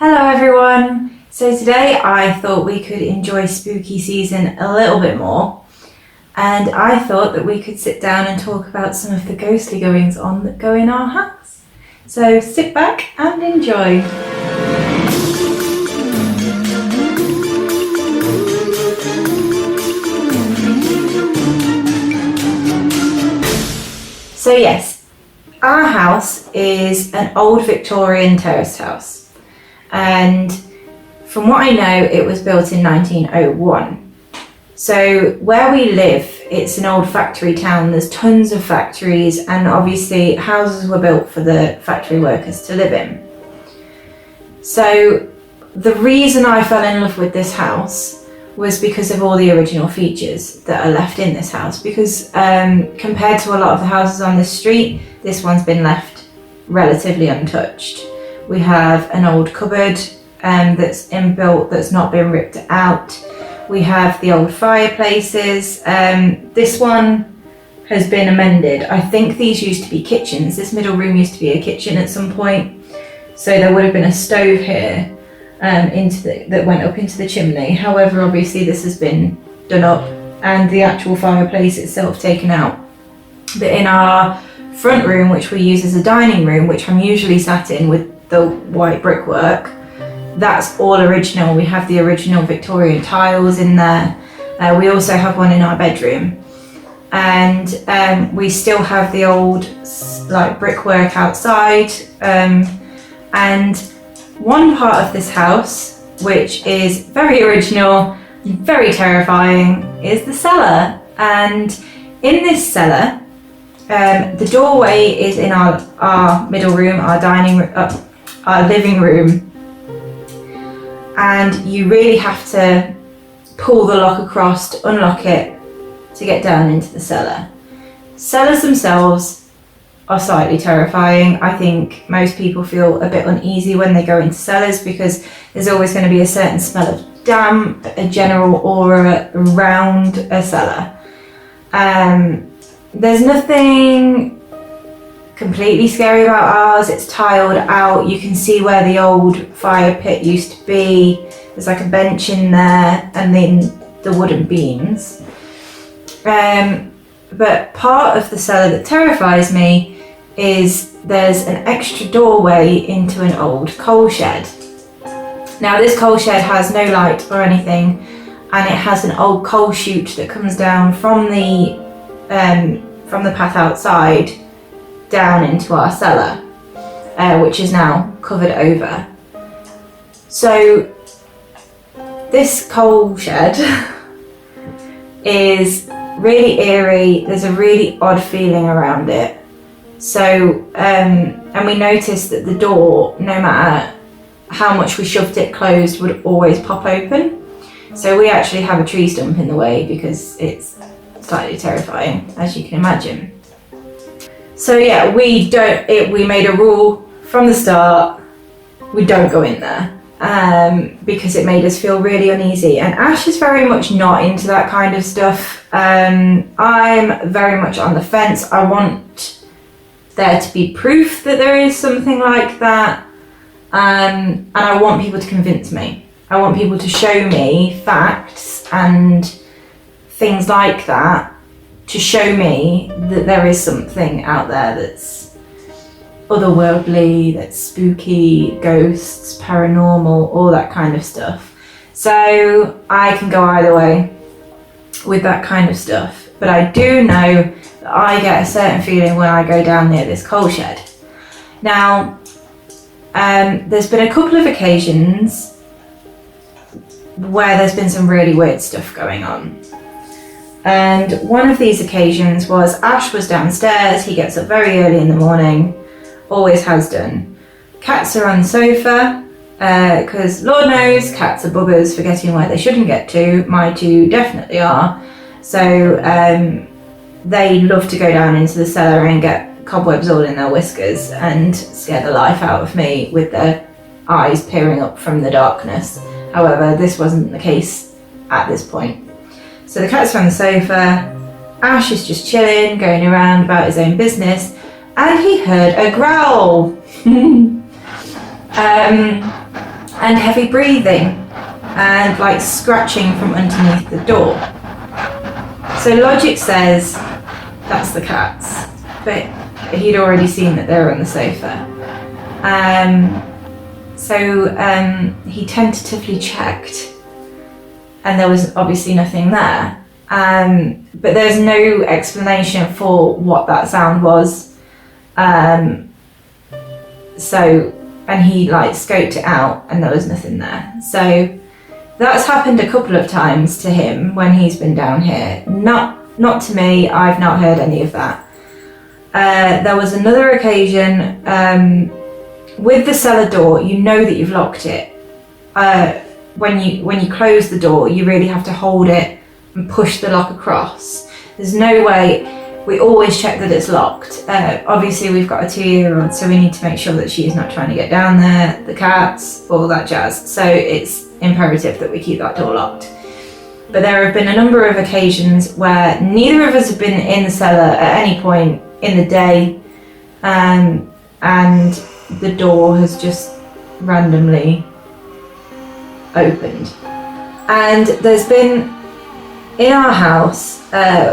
Hello everyone! So today I thought we could enjoy spooky season a little bit more, and I thought that we could sit down and talk about some of the ghostly goings on that go in our house. So sit back and enjoy. So yes, our house is an old Victorian terraced house. And from what I know, it was built in 1901. So where we live, it's an old factory town. There's tons of factories, and obviously houses were built for the factory workers to live in. So the reason I fell in love with this house was because of all the original features that are left in this house. Because compared to a lot of the houses on this street, this one's been left relatively untouched. We have an old cupboard that's inbuilt, that's not been ripped out. We have the old fireplaces. This one has been amended. I think these used to be kitchens. This middle room used to be a kitchen at some point. So there would have been a stove here that went up into the chimney. However, obviously this has been done up and the actual fireplace itself taken out. But in our front room, which we use as a dining room, which I'm usually sat in with the white brickwork, that's all original. We have the original Victorian tiles in there. We also have one in our bedroom, and we still have the old brickwork outside. And one part of this house, which is very original and very terrifying, is the cellar. And in this cellar, the doorway is in our middle room, our dining room, our living room, and you really have to pull the lock across to unlock it to get down into the cellar. Cellars themselves are slightly terrifying. I think most people feel a bit uneasy when they go into cellars because there's always going to be a certain smell of damp, a general aura around a cellar. There's nothing completely scary about ours. It's tiled out. You can see where the old fire pit used to be. There's like a bench in there and then the wooden beams. But part of the cellar that terrifies me is there's an extra doorway into an old coal shed. Now this coal shed has no light or anything, and it has an old coal chute that comes down from the path outside down into our cellar, which is now covered over. So this coal shed is really eerie. There's a really odd feeling around it. So and we noticed that the door, no matter how much we shoved it closed, would always pop open. So we actually have a tree stump in the way because it's slightly terrifying, as you can imagine. So yeah, we made a rule from the start, we don't go in there, because it made us feel really uneasy. And Ash is very much not into that kind of stuff. I'm very much on the fence. I want there to be proof that there is something like that, and I want people to convince me. I want people to show me facts and things like that to show me that there is something out there that's otherworldly, that's spooky, ghosts, paranormal, all that kind of stuff. So I can go either way with that kind of stuff. But I do know that I get a certain feeling when I go down near this coal shed. Now, there's been a couple of occasions where there's been some really weird stuff going on. And one of these occasions was Ash was downstairs. He gets up very early in the morning, always has done. Cats are on the sofa, because Lord knows cats are buggers for getting where they shouldn't get to. My two definitely are. So they love to go down into the cellar and get cobwebs all in their whiskers and scare the life out of me with their eyes peering up from the darkness. However, this wasn't the case at this point. So the cat's on the sofa, Ash is just chilling, going around about his own business, and he heard a growl. and heavy breathing and like scratching from underneath the door. So logic says that's the cats, but he'd already seen that they were on the sofa. So he tentatively checked, and there was obviously nothing there. But there's no explanation for what that sound was. And he like scoped it out, and there was nothing there. So that's happened a couple of times to him when he's been down here. Not to me. I've not heard any of that. There was another occasion with the cellar door. You know that you've locked it. When you close the door, you really have to hold it and push the lock across. There's no way. We always check that it's locked. Obviously, we've got a 2-year-old, so we need to make sure that she's not trying to get down there, the cats, all that jazz. So it's imperative that we keep that door locked. But there have been a number of occasions where neither of us have been in the cellar at any point in the day, and the door has just randomly opened. And there's been, in our house,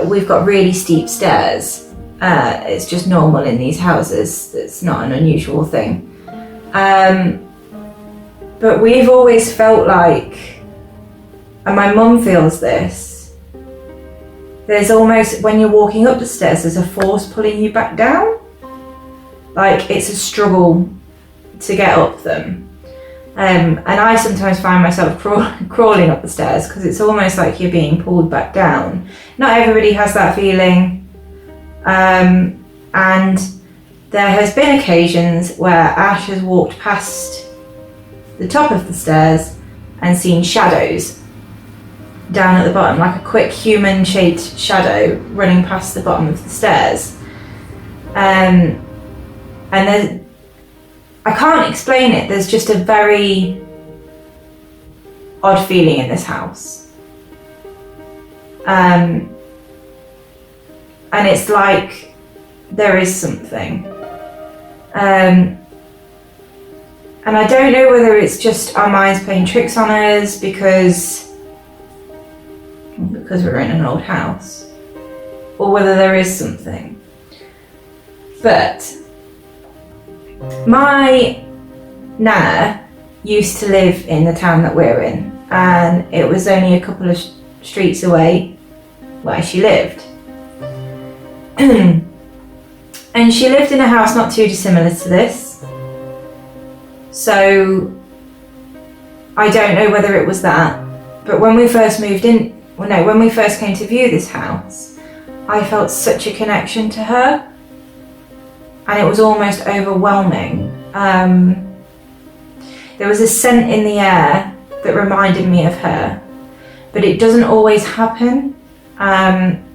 we've got really steep stairs. It's just normal in these houses. It's not an unusual thing. But we've always felt like, and my mum feels this, there's almost, when you're walking up the stairs, there's a force pulling you back down. Like it's a struggle to get up them. And I sometimes find myself crawling up the stairs because it's almost like you're being pulled back down. Not everybody has that feeling. And there has been occasions where Ash has walked past the top of the stairs and seen shadows down at the bottom, like a quick human-shaped shadow running past the bottom of the stairs. And there's, I can't explain it, there's just a very odd feeling in this house. And it's like there is something. And I don't know whether it's just our minds playing tricks on us because we're in an old house, or whether there is something. But my nana used to live in the town that we're in, and it was only a couple of streets away where she lived. And she lived in a house not too dissimilar to this. So I don't know whether it was that, but when we first moved in, when we first came to view this house, I felt such a connection to her, and it was almost overwhelming. There was a scent in the air that reminded me of her, but it doesn't always happen.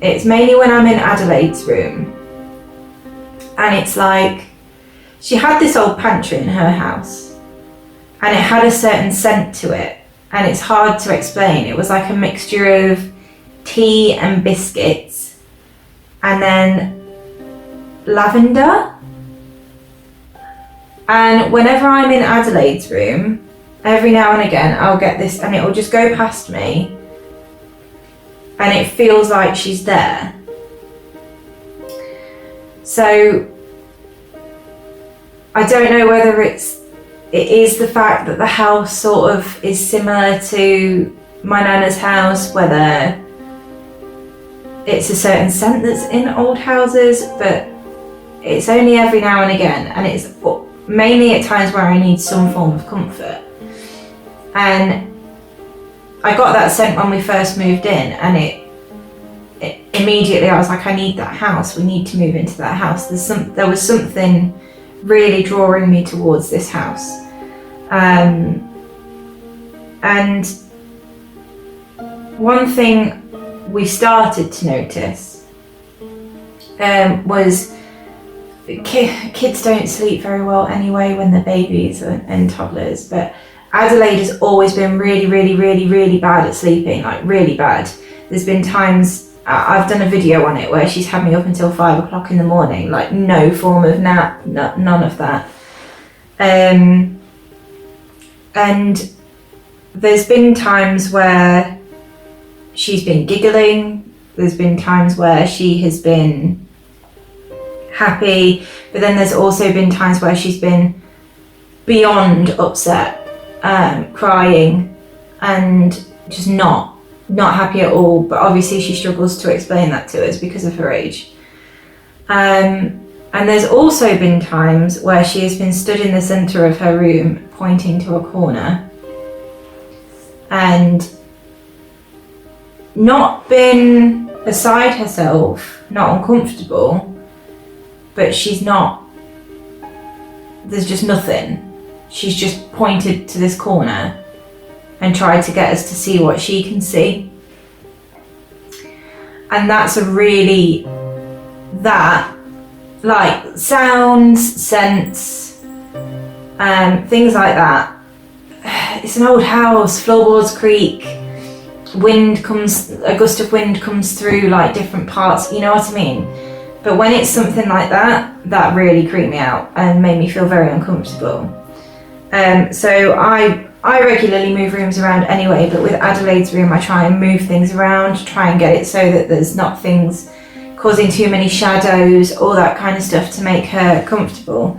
It's mainly when I'm in Adelaide's room, and it's like she had this old pantry in her house, and it had a certain scent to it, and it's hard to explain. It was like a mixture of tea and biscuits, and then lavender. And whenever I'm in Adelaide's room, every now and again I'll get this, and it will just go past me, and it feels like she's there. So I don't know whether it is the fact that the house sort of is similar to my nana's house, whether it's a certain scent that's in old houses, but it's only every now and again, and it's mainly at times where I need some form of comfort. And I got that scent when we first moved in, and it immediately I was like, I need that house, we need to move into that house. There was something really drawing me towards this house. And one thing we started to notice was kids don't sleep very well anyway when they're babies and toddlers, but Adelaide has always been really, really, really, really bad at sleeping, like really bad. There's been times, I've done a video on it where she's had me up until 5 o'clock in the morning, like no form of nap, none of that. And there's been times where she's been giggling, there's been times where she has been happy, but then there's also been times where she's been beyond upset, crying, and just not happy at all. But obviously she struggles to explain that to us because of her age. And there's also been times where she has been stood in the centre of her room pointing to a corner and not been beside herself, not uncomfortable, but there's just nothing. She's just pointed to this corner and tried to get us to see what she can see. And that's like sounds, scents, things like that. It's an old house, floorboards creak, a gust of wind comes through like different parts, you know what I mean? But when it's something like that really creeped me out and made me feel very uncomfortable. So I regularly move rooms around anyway, but with Adelaide's room I try and move things around, try and get it so that there's not things causing too many shadows, all that kind of stuff to make her comfortable.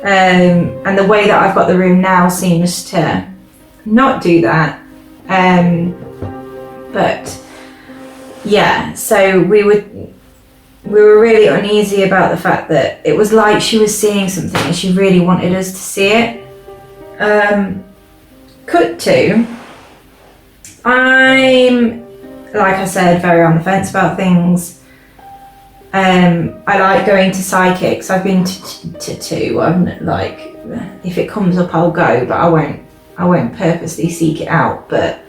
And the way that I've got the room now seems to not do that. But yeah, so we were really uneasy about the fact that it was like she was seeing something and she really wanted us to see it. Cut to, I'm, like I said, very on the fence about things. I like going to psychics. I've been to two. I'm like, if it comes up, I'll go, but I won't purposely seek it out. But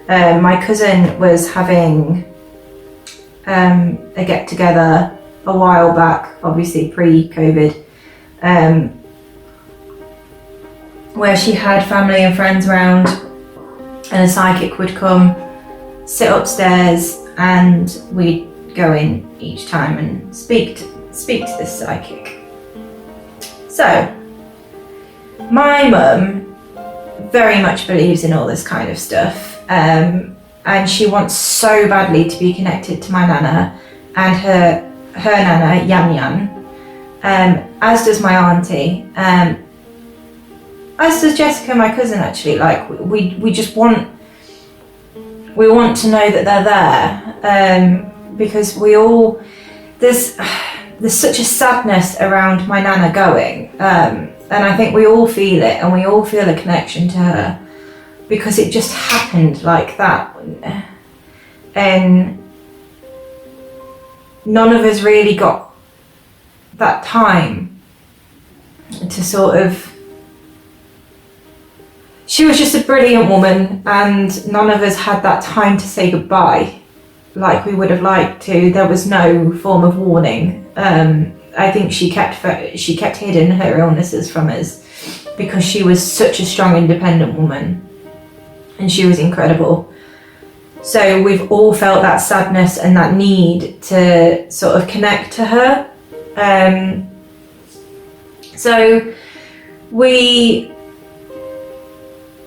my cousin was having a get together a while back, obviously pre-COVID, where she had family and friends around, and a psychic would come, sit upstairs, and we'd go in each time and speak to this psychic. So my mum very much believes in all this kind of stuff, and she wants so badly to be connected to my nana and her nana Yan Yan, as does my auntie, as does Jessica, my cousin. Actually, like we just want to know that they're there. Because there's such a sadness around my nana going, and I think we all feel it, and we all feel a connection to her because it just happened like that, and none of us really got that time to sort of. She was just a brilliant woman, and none of us had that time to say goodbye like we would have liked to. There was no form of warning. I think she kept hidden her illnesses from us because she was such a strong, independent woman, and she was incredible. So we've all felt that sadness and that need to sort of connect to her. So we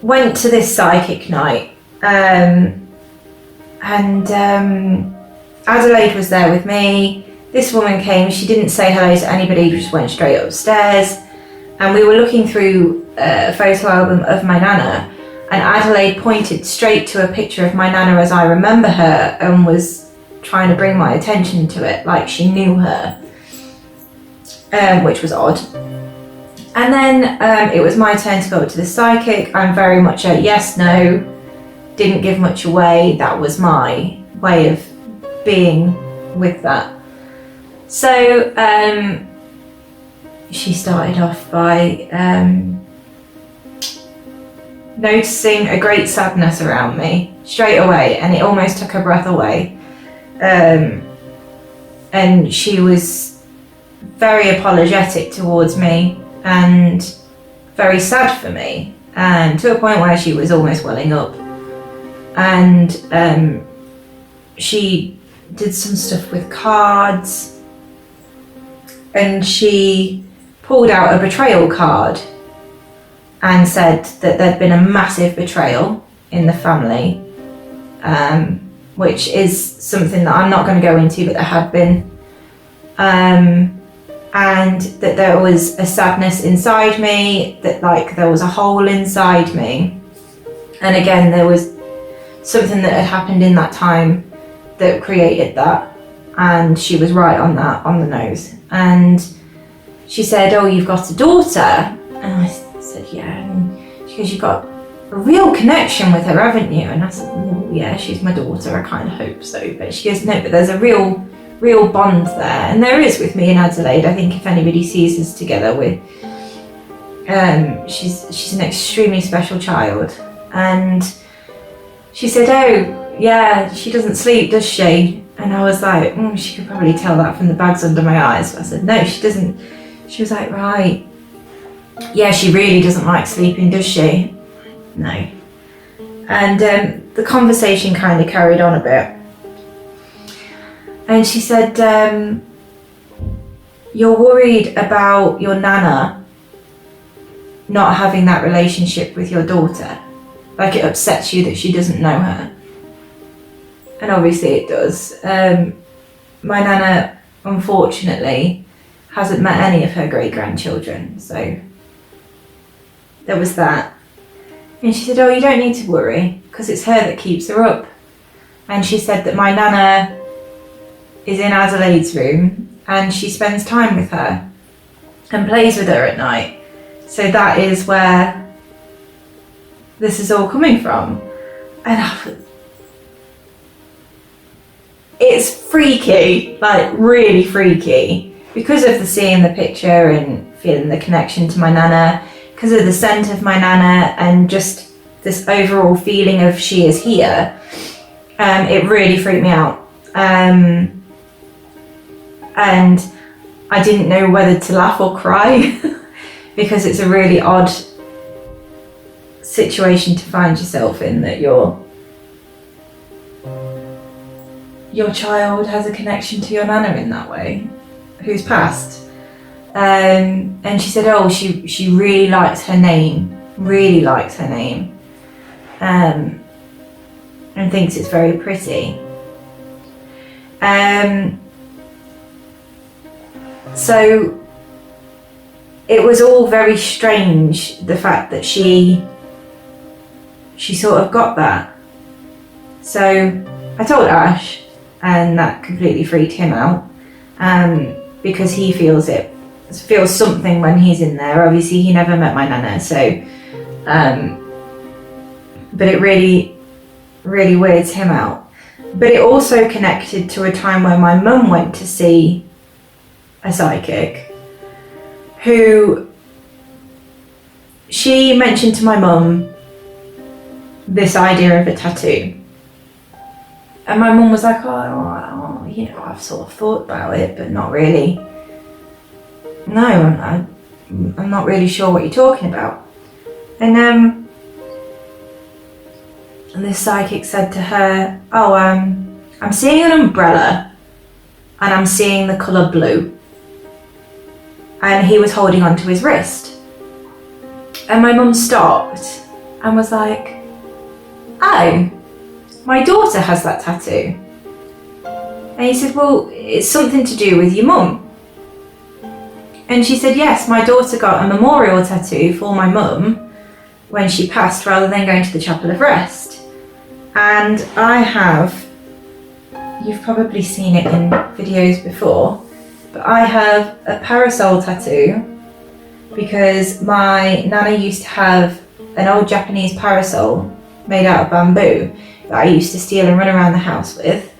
went to this psychic night, and Adelaide was there with me. This woman came, she didn't say hello to anybody, just went straight upstairs, and we were looking through a photo album of my nana, and Adelaide pointed straight to a picture of my nana as I remember her and was trying to bring my attention to it like she knew her, which was odd. And then it was my turn to go to the psychic. I'm very much a yes, no, didn't give much away. That was my way of being with that. So she started off by noticing a great sadness around me straight away, and it almost took her breath away. And she was very apologetic towards me and very sad for me, and to a point where she was almost welling up. And she did some stuff with cards, and she pulled out a betrayal card, and said that there'd been a massive betrayal in the family, which is something that I'm not going to go into, but there had been, and that there was a sadness inside me, that like there was a hole inside me, and again there was something that had happened in that time that created that, and she was right on that, on the nose. And she said, "Oh, you've got a daughter," and I said, "Yeah," and she goes, "You've got a real connection with her, haven't you?" And I said, "Well, yeah, she's my daughter, I kind of hope so." But she goes, "No, but there's a real bond there," and there is with me and Adelaide. I think if anybody sees us together, she's an extremely special child. And she said, "Oh, yeah, she doesn't sleep, does she?" And I was like, she could probably tell that from the bags under my eyes. But I said, "No, she doesn't." She was like, "Right, yeah, she really doesn't like sleeping, does she?" No. And the conversation kind of carried on a bit. And she said, "You're worried about your nana not having that relationship with your daughter. Like it upsets you that she doesn't know her." And obviously it does. My nana, unfortunately, hasn't met any of her great-grandchildren, so there was that. And she said, "Oh, you don't need to worry, because it's her that keeps her up." And she said that my nana is in Adelaide's room and she spends time with her and plays with her at night. So that is where this is all coming from. And it's freaky, like really freaky, because of the seeing the picture and feeling the connection to my nana, because of the scent of my nana and just this overall feeling of she is here. It really freaked me out. And I didn't know whether to laugh or cry because it's a really odd situation to find yourself in, that your child has a connection to your nana in that way, who's passed. And she said, "Oh, she really likes her name, and thinks it's very pretty." So it was all very strange, the fact that she sort of got that. So I told Ash, and that completely freaked him out, because he feels something when he's in there. Obviously he never met my nana, so but it really, really weirds him out. But it also connected to a time when my mum went to see a psychic, who she mentioned to my mum this idea of a tattoo. And my mum was like, "Oh, you know, I've sort of thought about it, but not really. No, I'm not really sure what you're talking about." And this psychic said to her, "Oh, I'm seeing an umbrella, and I'm seeing the colour blue." And he was holding onto his wrist. And my mum stopped and was like, "Oh, my daughter has that tattoo." And he said, "Well, it's something to do with your mum." And she said, "Yes, my daughter got a memorial tattoo for my mum when she passed, rather than going to the Chapel of Rest. And I have, you've probably seen it in videos before, but I have a parasol tattoo because my nana used to have an old Japanese parasol made out of bamboo that I used to steal and run around the house with.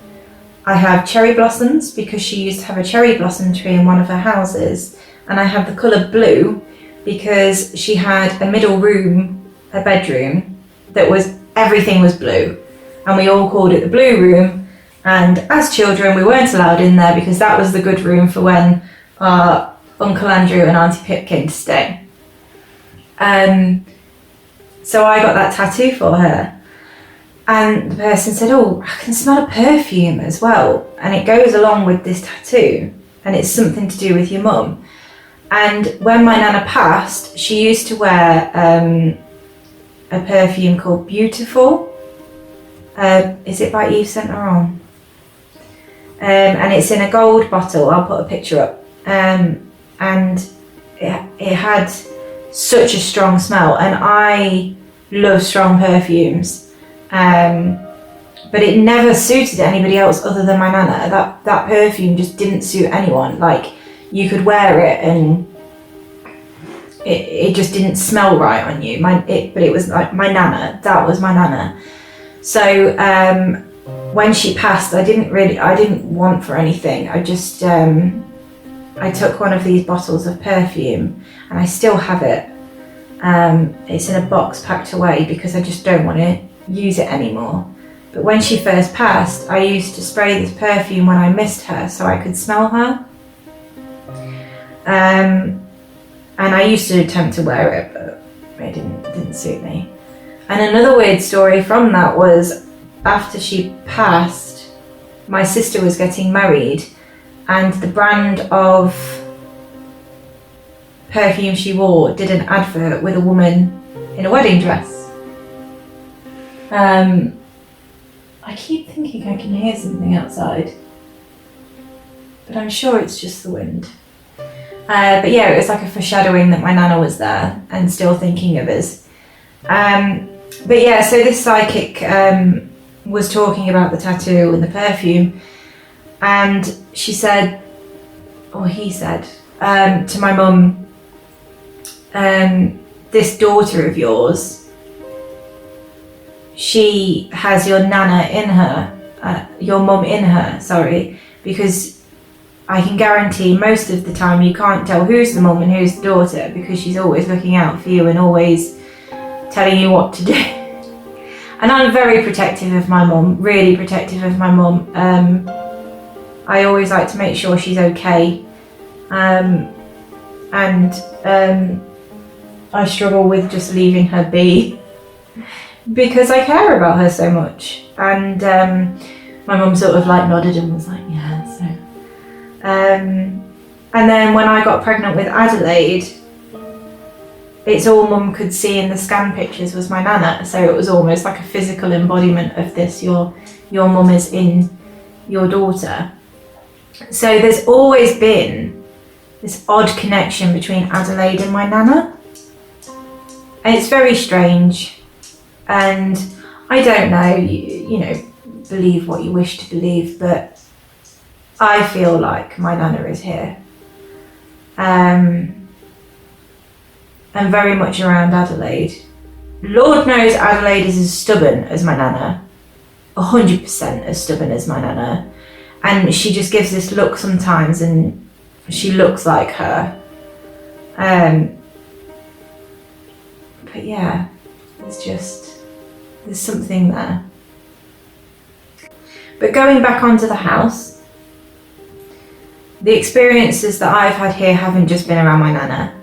I have cherry blossoms because she used to have a cherry blossom tree in one of her houses, and I have the colour blue because she had a middle room, a bedroom, that was, everything was blue, and we all called it the blue room. And as children, we weren't allowed in there because that was the good room for when our Uncle Andrew and Auntie Pip came to stay. So I got that tattoo for her. And the person said, "Oh, I can smell a perfume as well, and it goes along with this tattoo, and it's something to do with your mum." And when my nana passed, she used to wear a perfume called Beautiful. Is it by Yves Saint Laurent? And it's in a gold bottle. I'll put a picture up. And it had such a strong smell, and I love strong perfumes. But it never suited anybody else other than my nana. That perfume just didn't suit anyone. Like, you could wear it and it just didn't smell right on you. But it was like my nana. That was my nana. So when she passed, I didn't want for anything. I just I took one of these bottles of perfume, and I still have it. It's in a box packed away because I just don't want to use it anymore. But when she first passed, I used to spray this perfume when I missed her so I could smell her. And I used to attempt to wear it, but it didn't suit me. And another weird story from that was, after she passed, my sister was getting married, and the brand of perfume she wore did an advert with a woman in a wedding dress. I keep thinking I can hear something outside, but I'm sure it's just the wind. But yeah, it was like a foreshadowing that my nana was there and still thinking of us. But yeah, so this psychic was talking about the tattoo and the perfume, and she said, or he said, to my mum, this daughter of yours, she has your nana in her, your mum in her, sorry, because I can guarantee most of the time you can't tell who's the mum and who's the daughter, because she's always looking out for you and always telling you what to do. And I'm very protective of my mum, really protective of my mum. I always like to make sure she's okay. And I struggle with just leaving her be because I care about her so much. And my mum sort of like nodded and was like, yeah, so. And then when I got pregnant with Adelaide, it's all mum could see in the scan pictures was my nana, so it was almost like a physical embodiment of this, your mum is in your daughter. So there's always been this odd connection between Adelaide and my nana, and it's very strange. And I don't know, you know, believe what you wish to believe, but I feel like my nana is here. And very much around Adelaide. Lord knows Adelaide is as stubborn as my nana, 100% as stubborn as my nana, and she just gives this look sometimes and she looks like her. But yeah, there's something there. But going back onto the house, the experiences that I've had here haven't just been around my nana.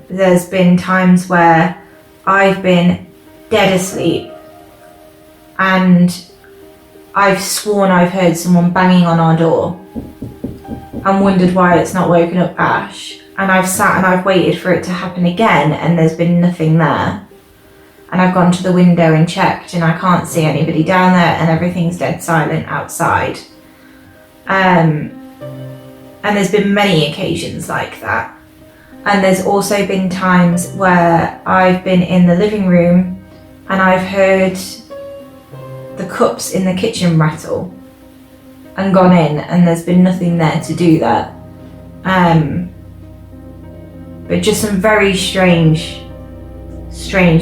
There's been times where I've been dead asleep and I've sworn I've heard someone banging on our door and wondered why it's not woken up Ash. And I've sat and I've waited for it to happen again and there's been nothing there. And I've gone to the window and checked and I can't see anybody down there and everything's dead silent outside. And there's been many occasions like that. And there's also been times where I've been in the living room and I've heard the cups in the kitchen rattle and gone in and there's been nothing there to do that. But just some very strange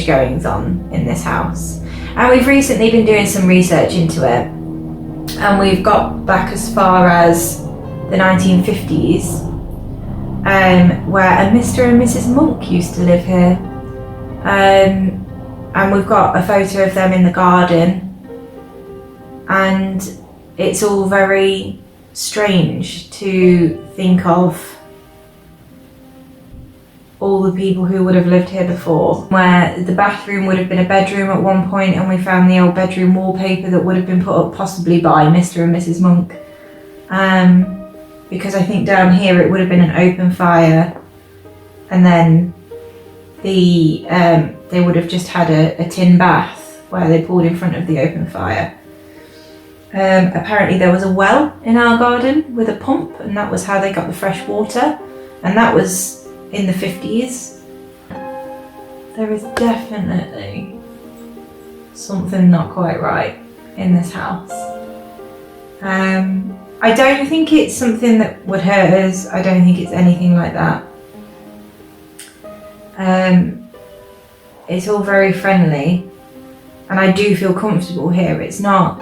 goings on in this house. And we've recently been doing some research into it and we've got back as far as the 1950s, where a Mr. and Mrs. Monk used to live here. And we've got a photo of them in the garden. And it's all very strange to think of all the people who would have lived here before, where the bathroom would have been a bedroom at one point and we found the old bedroom wallpaper that would have been put up possibly by Mr. and Mrs. Monk. Because I think down here it would have been an open fire and then they would have just had a tin bath where they pulled in front of the open fire. Apparently there was a well in our garden with a pump, and that was how they got the fresh water, and that was in the 50s. There is definitely something not quite right in this house. I don't think it's something that would hurt us. I don't think it's anything like that. It's all very friendly, and I do feel comfortable here. It's not,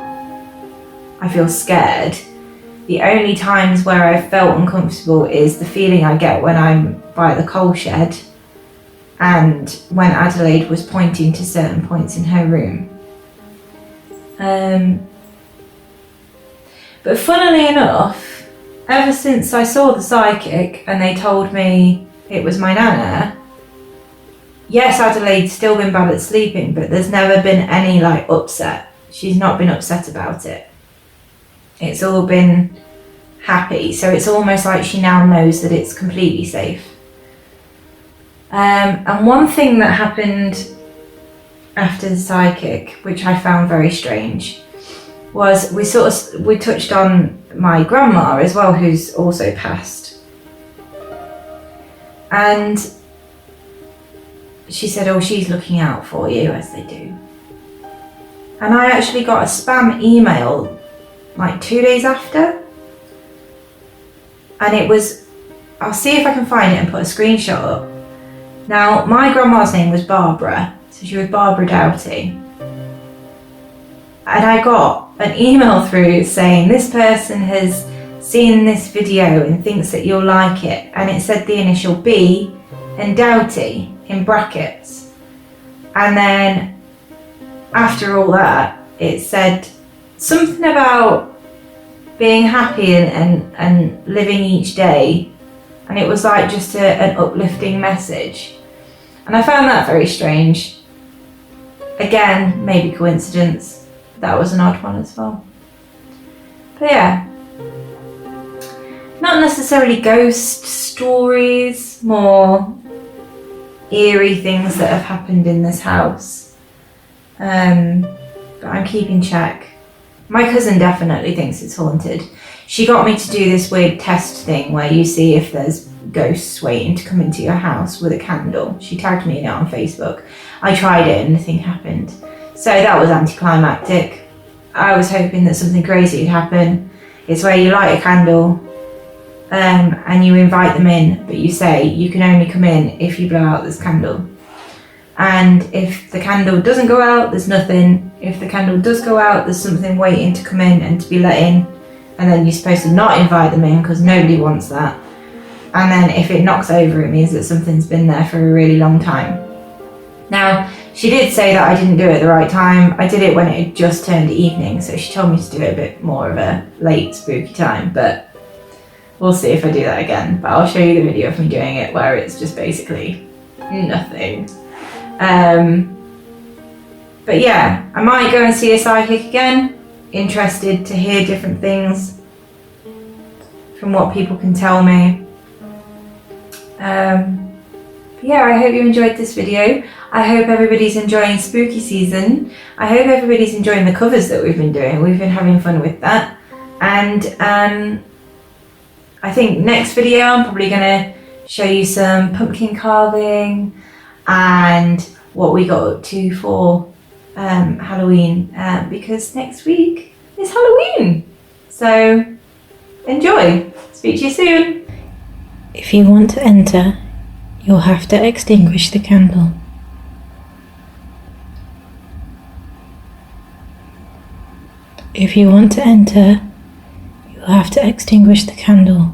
I feel scared. The only times where I felt uncomfortable is the feeling I get when I'm by the coal shed and when Adelaide was pointing to certain points in her room. But funnily enough, ever since I saw the psychic and they told me it was my nana, yes, Adelaide's still been bad at sleeping, but there's never been any upset. She's not been upset about it. It's all been happy. So it's almost like she now knows that it's completely safe. And one thing that happened after the psychic, which I found very strange, was we touched on my grandma as well, who's also passed. And she said, oh, she's looking out for you, as they do. And I actually got a spam email 2 days after. And it was, I'll see if I can find it and put a screenshot up. Now, my grandma's name was Barbara, so she was Barbara Doughty. And I got an email through saying this person has seen this video and thinks that you'll like it. And it said the initial B and Doughty in brackets. And then after all that, it said something about being happy and living each day. And it was just an uplifting message. And I found that very strange. Again, maybe coincidence. That was an odd one as well. But yeah, not necessarily ghost stories, more eerie things that have happened in this house. But I'm keeping check. My cousin definitely thinks it's haunted. She got me to do this weird test thing where you see if there's ghosts waiting to come into your house with a candle. She tagged me in it on Facebook. I tried it and nothing happened. So that was anticlimactic. I was hoping that something crazy would happen. It's where you light a candle and you invite them in, but you say you can only come in if you blow out this candle. And if the candle doesn't go out, there's nothing. If the candle does go out, there's something waiting to come in and to be let in. And then you're supposed to not invite them in because nobody wants that. And then if it knocks over, it means that something's been there for a really long time. Now, she did say that I didn't do it at the right time. I did it when it had just turned evening, so she told me to do it a bit more of a late, spooky time, but we'll see if I do that again. But I'll show you the video of me doing it where it's just basically nothing. But yeah, I might go and see a psychic again. Interested to hear different things from what people can tell me. But yeah, I hope you enjoyed this video. I hope everybody's enjoying spooky season. I hope everybody's enjoying the covers that we've been doing. We've been having fun with that. And I think next video I'm probably going to show you some pumpkin carving and what we got up to for Halloween, because next week is Halloween. So enjoy. Speak to you soon. If you want to enter, you'll have to extinguish the candle. If you want to enter, you'll have to extinguish the candle.